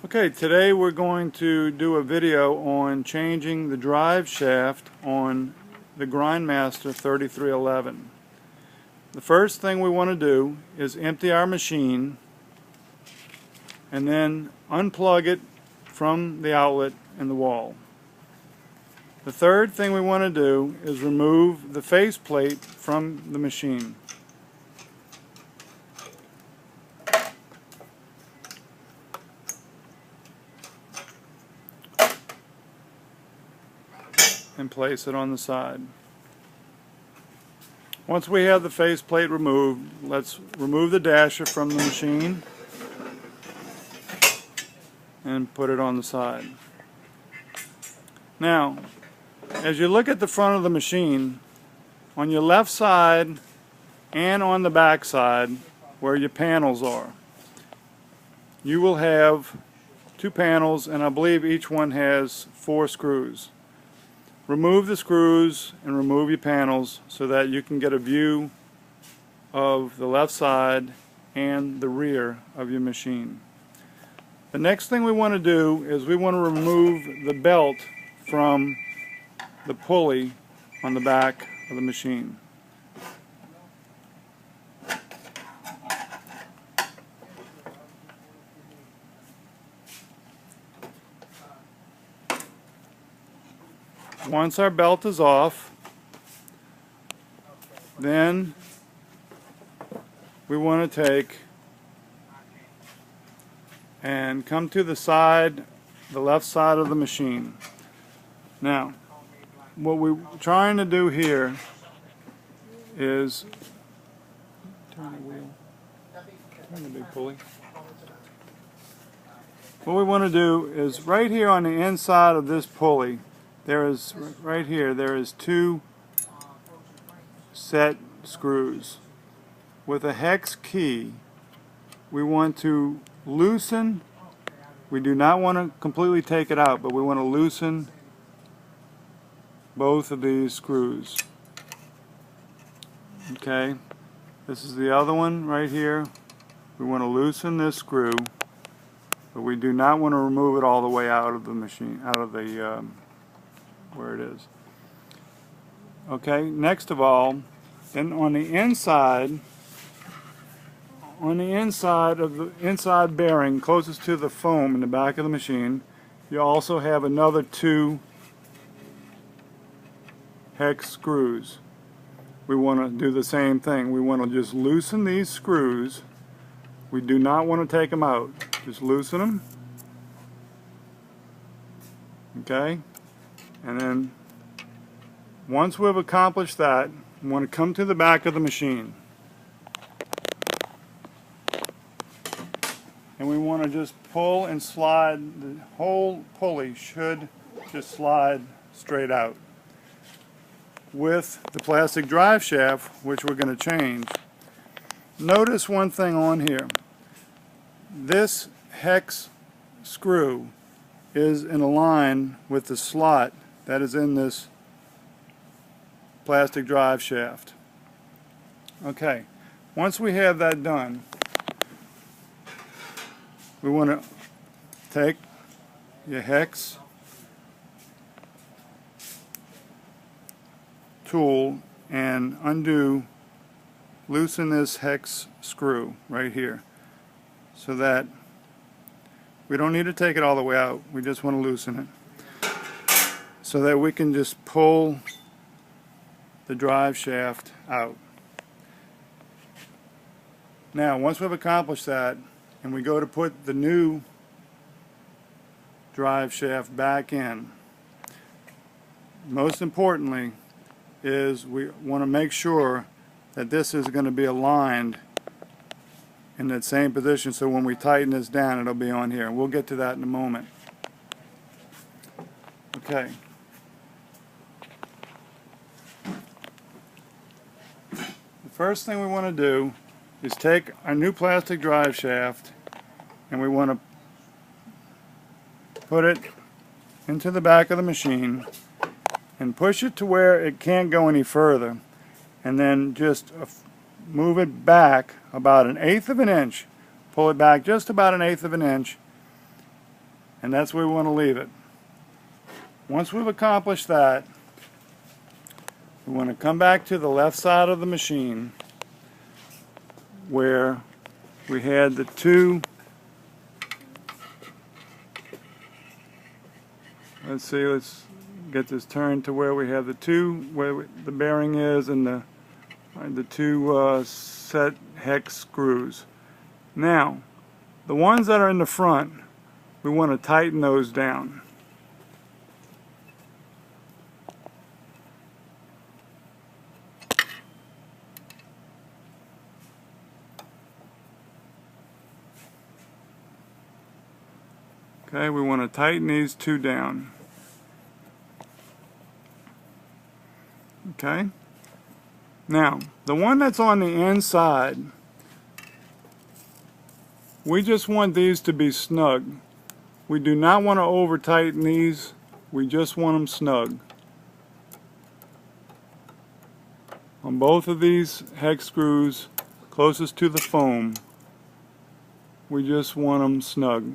Okay, today we're going to do a video on changing the drive shaft on the Grindmaster 3311. The first thing we want to do is empty our machine and then unplug it from the outlet in the wall. The third thing we want to do is remove the faceplate from the machine. And place it on the side. Once we have the faceplate removed, let's remove the dasher from the machine and put it on the side. Now, as you look at the front of the machine, on your left side and on the back side where your panels are, you will have two panels, and I believe each one has 4 screws. Remove the screws and remove your panels so that you can get a view of the left side and the rear of your machine. The next thing we want to do is we want to remove the belt from the pulley on the back of the machine. Once our belt is off, then we want to take and come to the side, the left side of the machine. Now, what we're trying to do here is turn the wheel, turn the big pulley. What we want to do is right here on the inside of this pulley, there is 2 set screws. With a hex key, we want to loosen. We do not want to completely take it out, but we want to loosen both of these screws. Okay, this is the other one right here. We want to loosen this screw, but we do not want to remove it all the way out of the machine, out of the where it is. Okay, next of all, then on the inside of the inside bearing closest to the foam in the back of the machine, you also have another 2 hex screws. We want to do the same thing. We want to just loosen these screws. We do not want to take them out. Just loosen them. Okay? And then once we've accomplished that, we want to come to the back of the machine. And we want to just pull and slide. The whole pulley should just slide straight out. With the plastic drive shaft, which we're going to change, notice one thing on here. This hex screw is in a line with the slot that is in this plastic drive shaft. Okay, once we have that done, we want to take your hex tool and loosen this hex screw right here, so that we don't need to take it all the way out. We just want to loosen it so that we can just pull the drive shaft out. Now, once we've accomplished that and we go to put the new drive shaft back in, most importantly is we want to make sure that this is going to be aligned in that same position, so when we tighten this down it'll be on here. We'll get to that in a moment. Okay. The first thing we want to do is take our new plastic drive shaft and we want to put it into the back of the machine and push it to where it can't go any further, and then just move it back about 1/8 of an inch, pull it back just about 1/8 of an inch, and that's where we want to leave it. Once we've accomplished that, we want to come back to the left side of the machine where we had the two, let's get this turned to where we have the two, where the bearing is, and the two set hex screws. Now, the ones that are in the front, we want to tighten those down. Okay, we want to tighten these two down. Okay. Now, the one that's on the inside, we just want these to be snug. We do not want to over tighten these, we just want them snug. On both of these hex screws closest to the foam, we just want them snug.